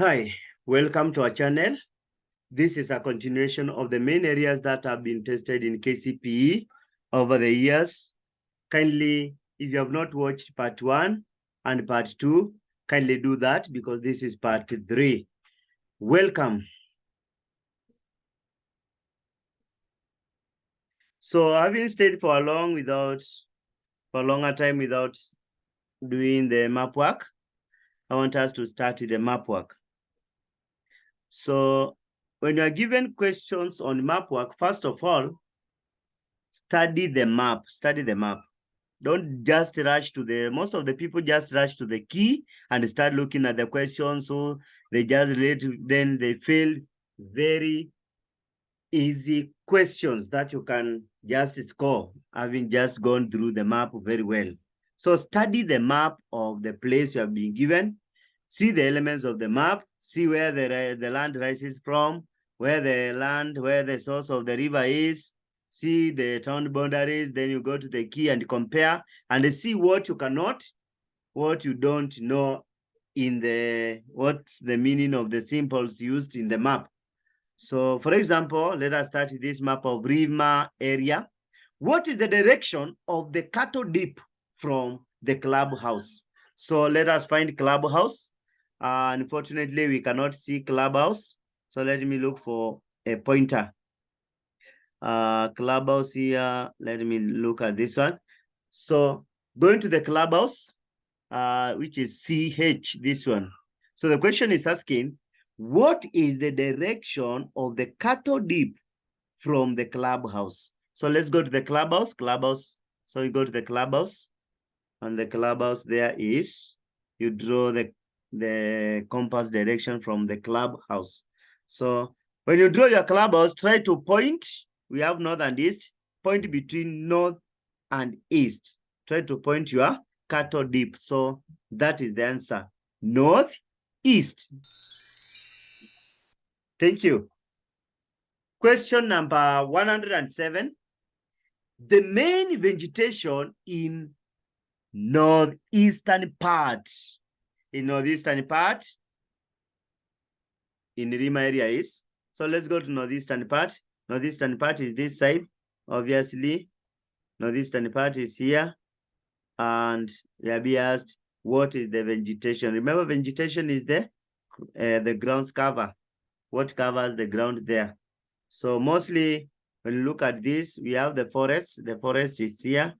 Hi, welcome to our channel. This is a continuation of the main areas that have been tested in Kcpe over the years. Kindly, if you have not watched part 1 and part 2, kindly do that because this is part 3. Welcome. So having stayed for a longer time without doing the map work, I want us to start with the map work. So when you are given questions on map work, first of all, study the map. Don't just rush to most of the people just rush to the key and start looking at the questions. So they just then they fail very easy questions that you can just score, having just gone through the map very well. So study the map of the place you have been given, see the elements of the map, see where the land rises from, where the source of the river is, see the town boundaries, then you go to the key and compare and see what you don't know what's the meaning of the symbols used in the map. So for example, let us start with this map of Rima area. What is the direction of the cattle dip from the clubhouse? So let us find clubhouse. Unfortunately, we cannot see clubhouse. So let me look for a pointer. Clubhouse here, let me look at this one. So going to the clubhouse, which is CH, this one. So the question is asking, what is the direction of the cattle dip from the clubhouse? So let's go to the clubhouse. So you go to the clubhouse, and the clubhouse there is, you draw the compass direction from the clubhouse. So when you draw your clubhouse, try to point, we have north and east, point between north and east. Try to point your cattle dip. So that is the answer, north, east. Thank you. Question number 107. The main vegetation in northeastern part. In northeastern part, in Rima area is. So let's go to northeastern part. Northeastern part is this side, obviously. Northeastern part is here. And we are being asked, what is the vegetation? Remember, vegetation is the ground's cover. What covers the ground there? So mostly, when you look at this, we have the forest. The forest is here.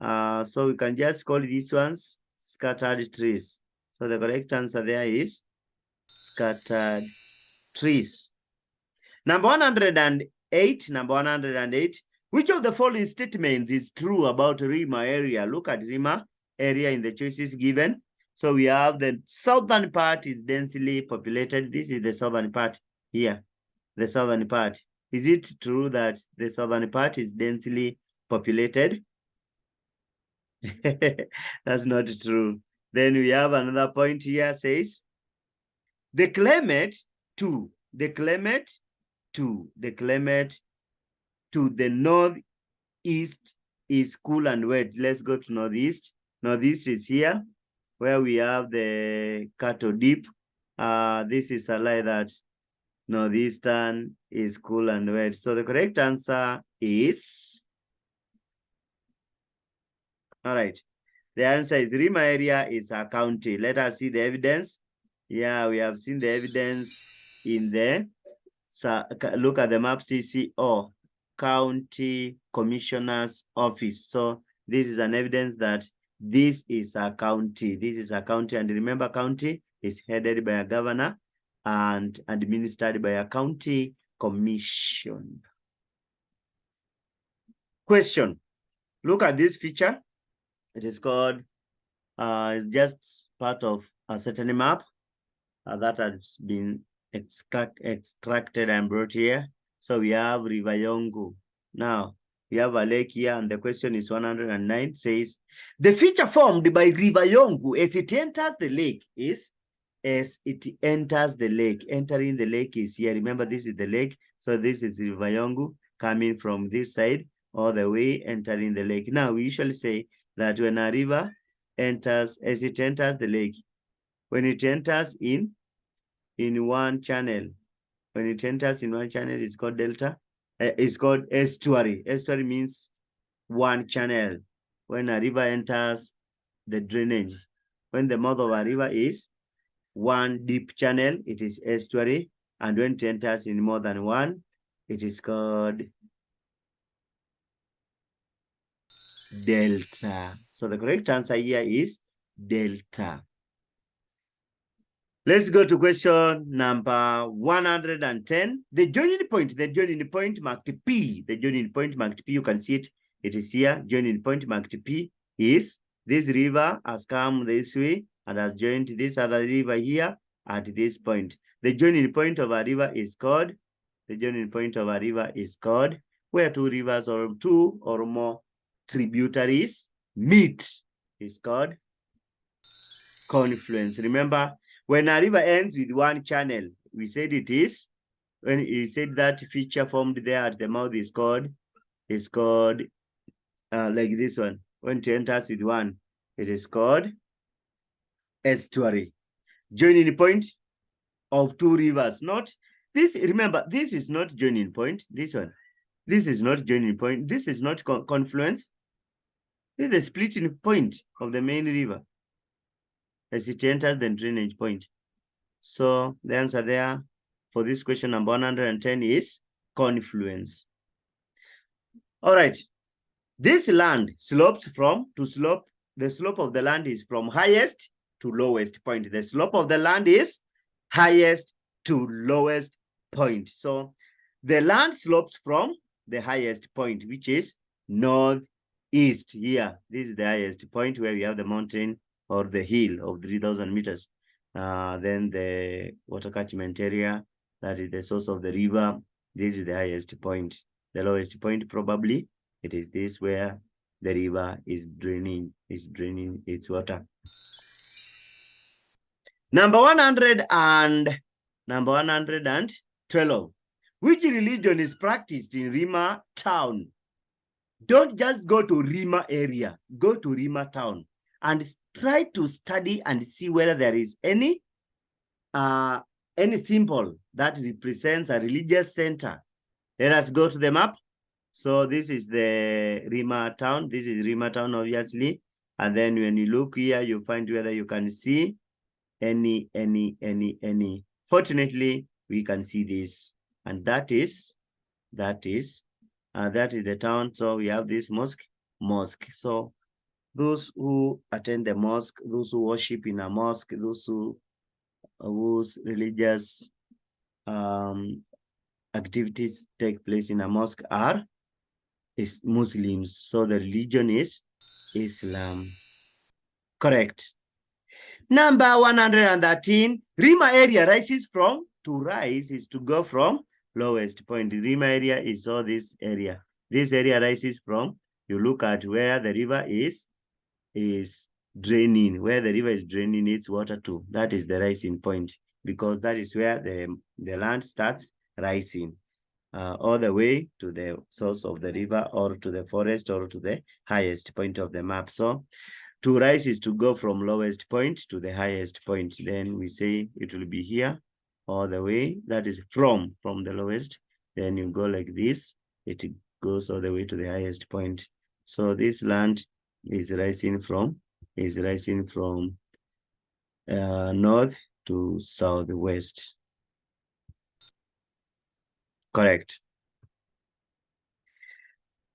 So we can just call these ones scattered trees. So the correct answer there is scattered trees. Number 108. Which of the following statements is true about Rima area? Look at Rima area in the choices given. So we have the southern part is densely populated. This is the southern part here, the southern part. Is it true that the southern part is densely populated? That's not true. Then we have another point here, says the climate to the northeast is cool and wet. Let's go to northeast. Northeast is here, where we have the cattle dip. This is a lie that northeastern is cool and wet. So the correct answer is, all right. The answer is Rima area is a county. Let us see the evidence. Yeah, we have seen the evidence in there. So look at the map, CCO, County Commissioner's Office. So this is an evidence that this is a county. This is a county. And remember, county is headed by a governor and administered by a county commission. Question. Look at this feature. It is called, it's just part of a certain map that has been extracted and brought here. So we have River Yongu. Now, we have a lake here, and the question is 109, says, the feature formed by River Yongu as it enters the lake is, as it enters the lake. Entering the lake is here. Remember, this is the lake. So this is River Yongu coming from this side all the way entering the lake. Now, we usually say that when a river enters, as it enters the lake, when it enters in, in one channel. When it enters in one channel, it's called delta. It's called estuary. Estuary means one channel. When a river enters the drainage, when the mouth of a river is one deep channel, it is estuary. And when it enters in more than one, it is called delta. So the correct answer here is delta. Let's go to question number 110. The joining point marked P. The joining point marked P, you can see it. It is here. Joining point marked P is this river has come this way and has joined this other river here at this point. The joining point of a river is called, where two rivers or two or more tributaries meet is called confluence. Remember, when a river ends with one channel, we said it is, when you said that feature formed there at the mouth is called like this one. When it enters with one, it is called estuary. Joining point of two rivers. Not this, remember, this is not joining point. This one. This is not joining point. This is not confluence. This is the splitting point of the main river as it enters the drainage point. So the answer there for this question number 110 is confluence. All right. This land slopes the slope of the land is from highest to lowest point. The slope of the land is highest to lowest point. So the land slopes from the highest point, which is northeast here. This is the highest point where we have the mountain or the hill of 3,000 meters. Then the water catchment area, that is the source of the river. This is the highest point. The lowest point probably, it is this where the river is draining its water. Number 112. Which religion is practiced in Rima town? Don't just go to Rima area. Go to Rima town and try to study and see whether there is any symbol that represents a religious center. Let us go to the map. So this is the Rima town. This is Rima town, obviously. And then when you look here, you find whether you can see any. Fortunately, we can see this. And that is the town. So we have this mosque. So those who attend the mosque, those who worship in a mosque, those whose religious activities take place in a mosque is Muslims. So the religion is Islam. Correct. Number 113, Rima area rises from, to rise is to go from lowest point. The Rima area is all this area. This area rises from, you look at where the river is draining, where the river is draining its water to. That is the rising point, because that is where the land starts rising all the way to the source of the river or to the forest or to the highest point of the map. So to rise is to go from lowest point to the highest point. Then we say it will be here all the way. That is from the lowest. Then you go like this. It goes all the way to the highest point. So this land is rising from north to southwest. Correct.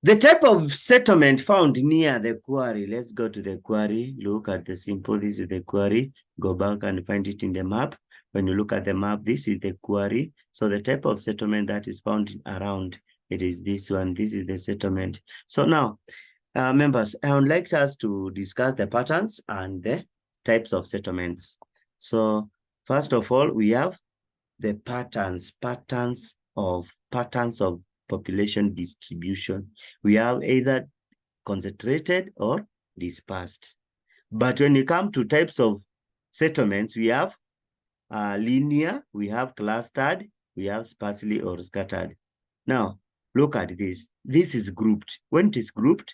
The type of settlement found near the quarry. Let's go to the quarry. Look at the simple. This is the quarry. Go back and find it in the map. When you look at the map, this is the quarry. So the type of settlement that is found around, it is this one. This is the settlement. So now, members, I would like us to discuss the patterns and the types of settlements. So first of all, we have the patterns of population distribution. We have either concentrated or dispersed. But when you come to types of settlements, we have linear, we have clustered, we have sparsely or scattered. Now, look at this. This is grouped. When it is grouped,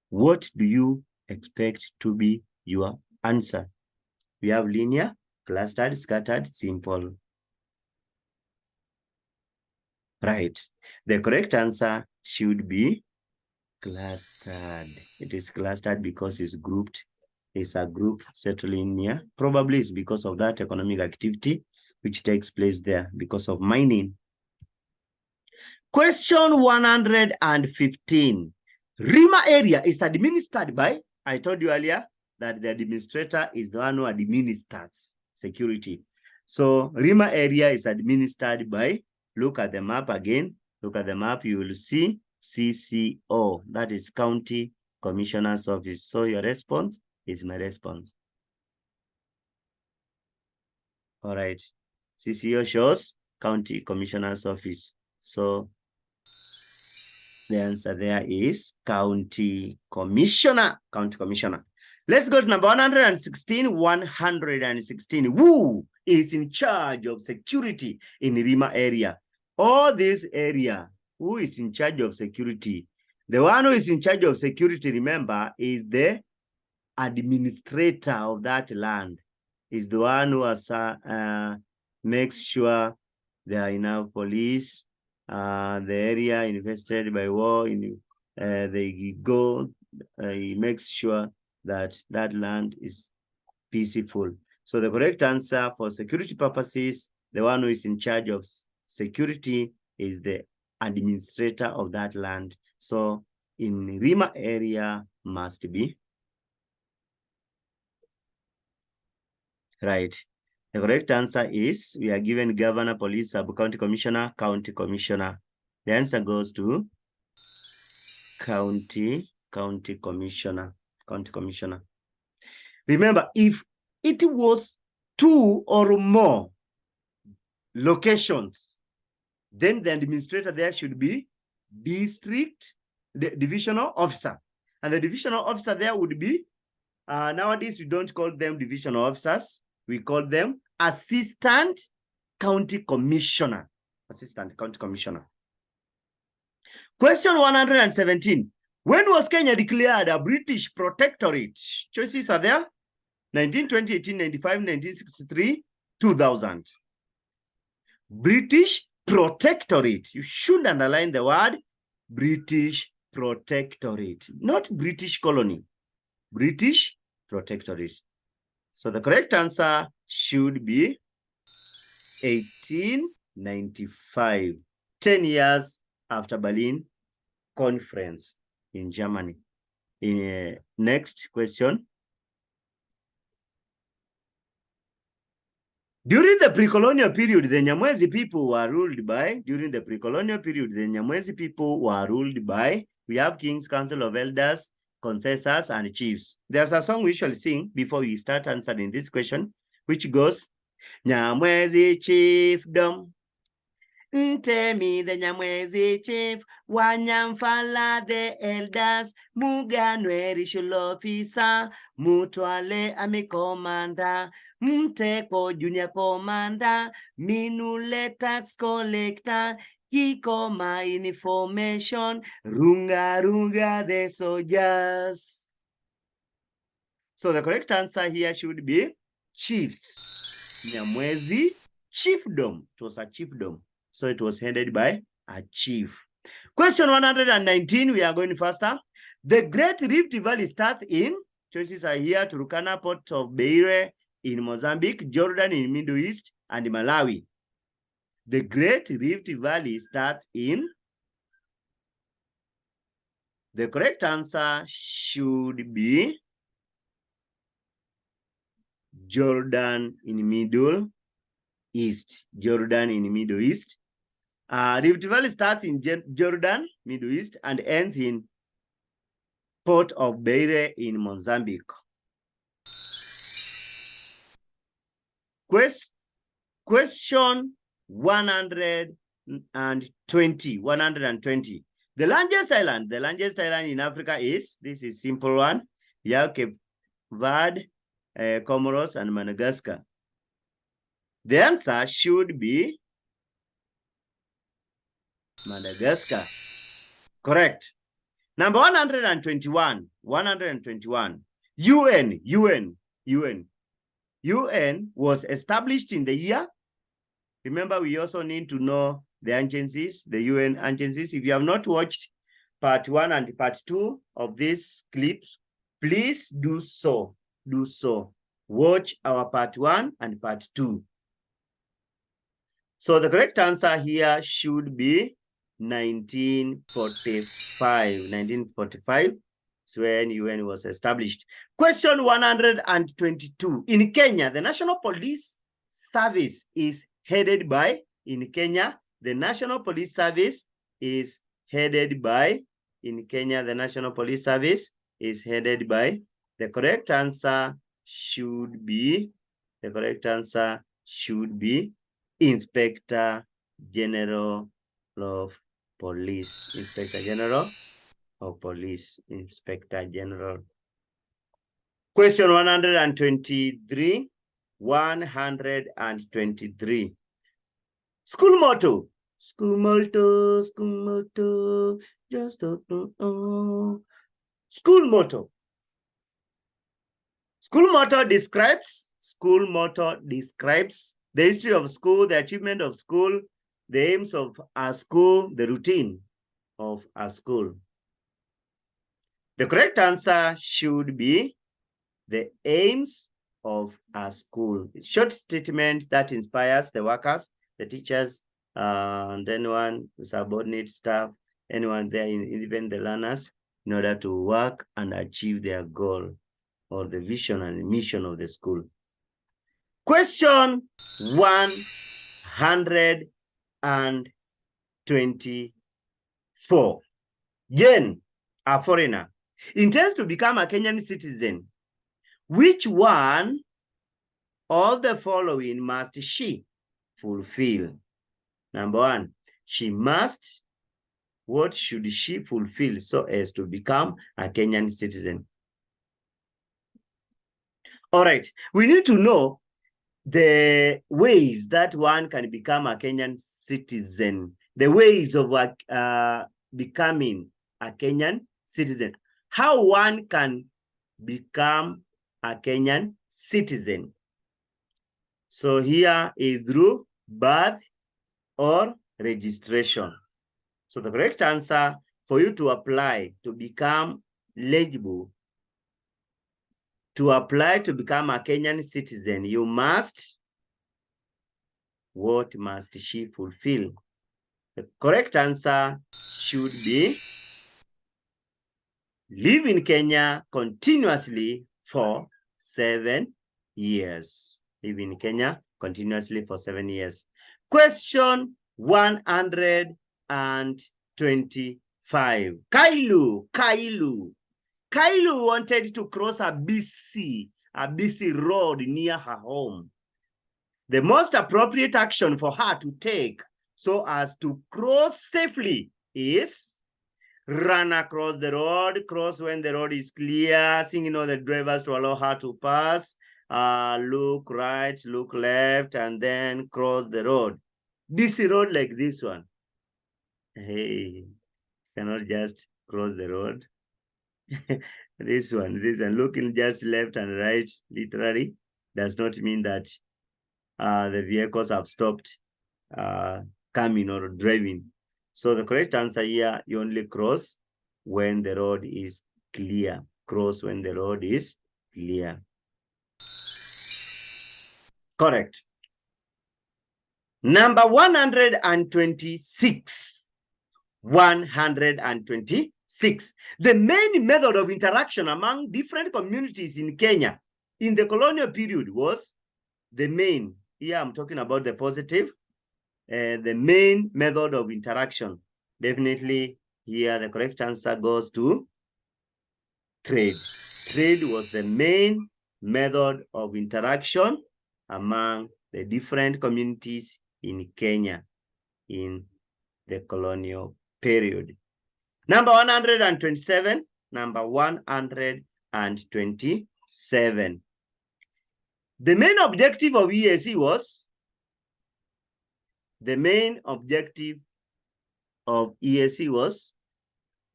what do you expect to be your answer? We have linear, clustered, scattered, simple. Right. The correct answer should be clustered. It is clustered because it's grouped. It's a group settling here. Probably it's because of that economic activity which takes place there because of mining. Question 115. Rima area is administered by, I told you earlier that the administrator is the one who administers security. So Rima area is administered by, look at the map again. Look at the map, you will see CCO, that is County Commissioner's Office. So your response is my response. All right. CCO shows County Commissioner's Office. So the answer there is County Commissioner. County Commissioner. Let's go to number 116. 116. Who is in charge of security in Rima area? All this area, who is in charge of security? The one who is in charge of security, remember, is the administrator of that land. Is the one who has, makes sure there are enough police, the area infested by war, they go, he makes sure that that land is peaceful. So the correct answer for security purposes, the one who is in charge of security is the administrator of that land. So in Rima area must be right. The correct answer is, we are given governor, police, sub-county commissioner, county commissioner. The answer goes to county commissioner, county commissioner. Remember, if it was 2 or more locations, then the administrator there should be divisional officer. And the divisional officer there would be, nowadays we don't call them divisional officers, we call them assistant county commissioner. Assistant county commissioner. Question 117. When was Kenya declared a British protectorate? Choices are there. 1920, 1895, 1963, 2000. British protectorate. You should underline the word British protectorate, not British colony. British protectorate. So the correct answer should be 1895, 10 years after Berlin Conference in Germany. Next question. During the pre-colonial period, the Nyamwezi people were ruled by, we have kings, council of elders, concessors, and chiefs. There's a song we shall sing before we start answering this question, which goes, Nyamwezi chiefdom, Ntemi the Nyamwezi chief, Wanyamfala the elders, Muganwe ritual officer, Mutwale army commander, Mteko junior commander, Minule tax collector, Kikoma information, Runga the soldiers. So the correct answer here should be chiefs. Nyamwezi chiefdom. It was a chiefdom. So it was headed by a chief. Question 119, we are going faster. The Great Rift Valley starts in, choices are here, Turkana, Port of Beira in Mozambique, Jordan in Middle East, and Malawi. The Great Rift Valley starts in, the correct answer should be Jordan in Middle East. Jordan in Middle East. Rift Valley starts in Jordan, Middle East, and ends in Port of Beira in Mozambique. Question 120. The largest island in Africa is, this is simple one, Cape Verde, Comoros, and Madagascar. The answer should be Madagascar. Correct. Number 121. UN was established in the year. Remember, we also need to know the agencies, the UN agencies. If you have not watched part 1 and part 2 of this clip, please do so. Do so. Watch our part 1 and part 2. So the correct answer here should be 1945. 1945 is when UN was established. Question 122. In Kenya, the National Police Service is headed by, in Kenya, the National Police Service is headed by, in Kenya, the National Police Service is headed by, the correct answer should be, Inspector General of Police. Inspector General of Police. Inspector General. Question 123. 123. School motto. School motto. School motto. Just don't know. School motto. School motto describes the history of school, the achievement of school, the aims of our school, the routine of our school. The correct answer should be the aims of our school. Short statement that inspires the workers, the teachers, and anyone, subordinate staff, anyone there, even the learners, in order to work and achieve their goal or the vision and mission of the school. Question 124. Jane, a foreigner, intends to become a Kenyan citizen. Which one of the following must she fulfill? Number 1, she must, what should she fulfill so as to become a Kenyan citizen? All right, we need to know the ways that one can become a Kenyan citizen, the ways of becoming a Kenyan citizen, how one can become a Kenyan citizen. So here is through birth or registration. So the correct answer for you to apply to become eligible, to apply to become a Kenyan citizen, you must, what must she fulfill? The correct answer should be live in Kenya continuously for 7 years. Live in Kenya continuously for 7 years. Question 125. Kailu wanted to cross a busy road near her home. The most appropriate action for her to take so as to cross safely is run across the road, cross when the road is clear, signal the drivers to allow her to pass, look right, look left, and then cross the road. Busy road like this one. Hey, cannot just cross the road. This one, looking just left and right, literally, does not mean that the vehicles have stopped coming or driving. So the correct answer here, you only cross when the road is clear. Cross when the road is clear. Correct. Number 126. 126. The main method of interaction among different communities in Kenya in the colonial period was the main. Here I'm talking about the positive. The main method of interaction. Definitely here the correct answer goes to trade. Trade was the main method of interaction among the different communities in Kenya in the colonial period. Number 127. Number 127. The main objective of EAC was,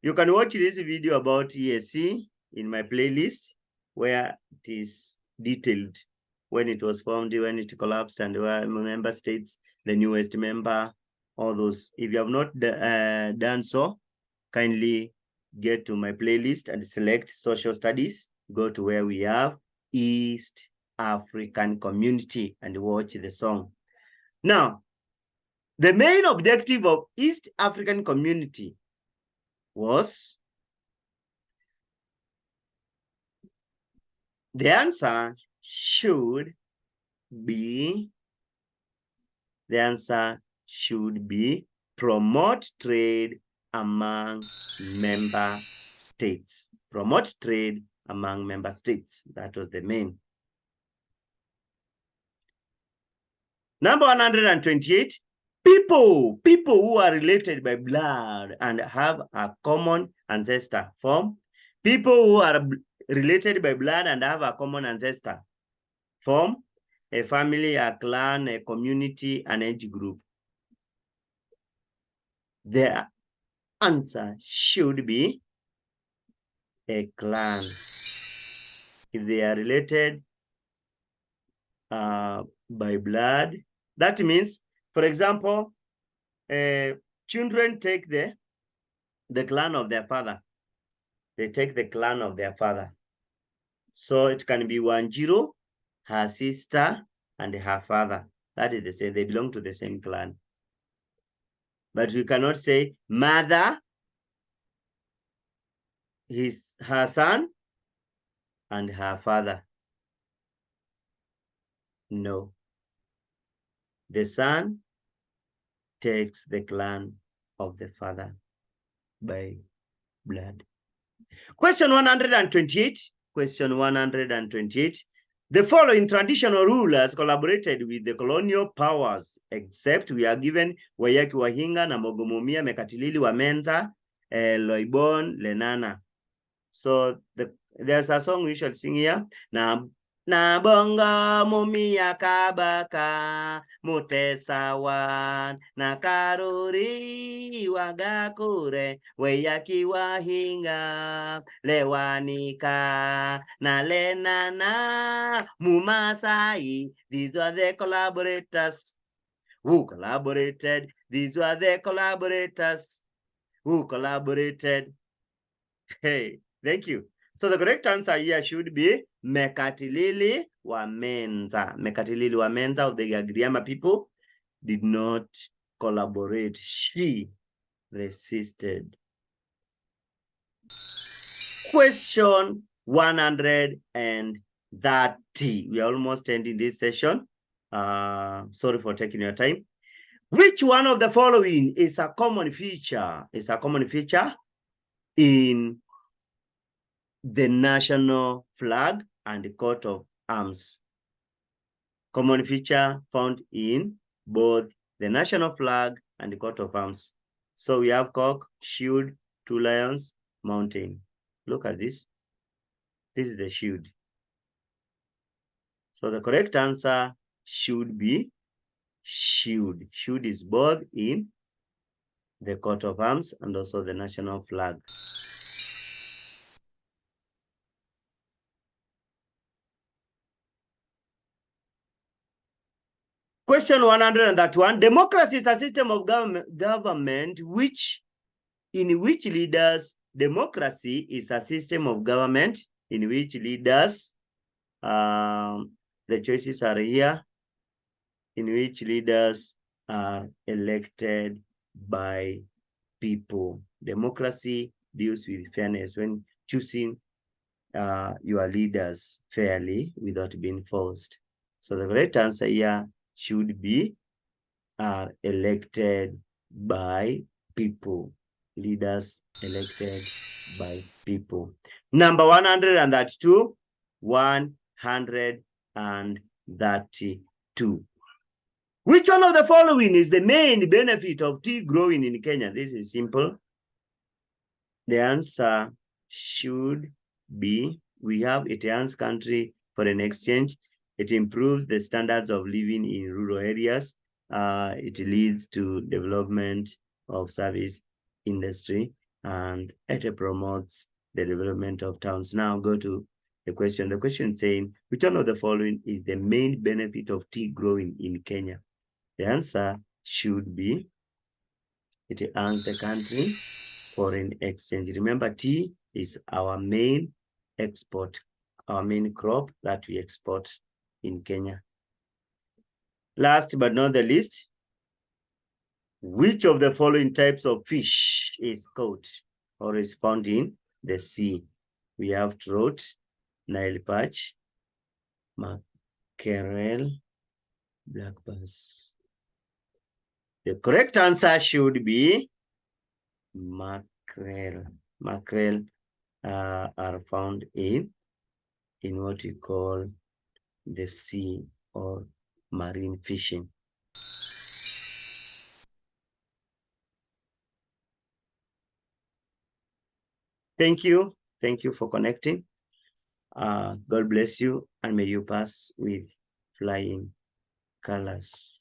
you can watch this video about EAC in my playlist where it is detailed when it was formed, when it collapsed, and where member states, the newest member, all those. If you have not done so, kindly get to my playlist and select social studies. Go to where we have East African Community and watch the song. Now, the main objective of East African Community was, the answer should be, promote trade among member states. Promote trade among member states. That was the main. Number 128, people who are related by blood and have a common ancestor form. People who are related by blood and have a common ancestor form a family, a clan, a community, an age group. The answer should be a clan. If they are related by blood, that means, for example, children take the clan of their father. They take the clan of their father. So it can be Wanjiru, her sister, and her father. That is the same. They belong to the same clan. But we cannot say mother, her son, and her father. No. The son takes the clan of the father by blood. Question 128. Question 128. The following traditional rulers collaborated with the colonial powers, except we are given Wayaki Wahinga na Mogomomia Mekatilili Wamenza, Loibon Lenana. So there's a song we should sing here. Na bonga mumia kabaka mutesawan na karuri wagakure weyaki wahinga lewanika na lenana mumasai. These are the collaborators who collaborated. These were the collaborators who collaborated. Hey, thank you. So the correct answer here should be Mekatilili Wamenza. Mekatilili Wamenza of the Agriama people did not collaborate. She resisted. Question 130. We are almost ending this session. Sorry for taking your time. Which one of the following is a common feature? In the national flag and the coat of arms. Common feature found in both the national flag and the coat of arms. So we have cock, shield, 2 lions, mountain. Look at this. This is the shield. So the correct answer should be shield. Shield is both in the coat of arms and also the national flag. Question 131. Democracy is a system of government in which leaders, democracy is a system of government in which leaders, the choices are here, in which leaders are elected by people. Democracy deals with fairness when choosing your leaders fairly without being forced. So the correct answer here should be are elected by people. Leaders elected by people. Number 132. 132. Which one of the following is the main benefit of tea growing in Kenya? This is simple. The answer should be, we have it earns country foreign exchange. It improves the standards of living in rural areas. It leads to development of service industry, and it promotes the development of towns. Now go to the question. The question saying, which one of the following is the main benefit of tea growing in Kenya? The answer should be it earns the country foreign exchange. Remember, tea is our main export, our main crop that we export in Kenya. Last but not the least, which of the following types of fish is caught or is found in the sea? We have trout, Nile perch, mackerel, black bass. The correct answer should be mackerel. Mackerel are found in what we call the sea or marine fishing. Thank you. Thank you for connecting. God bless you, and may you pass with flying colors.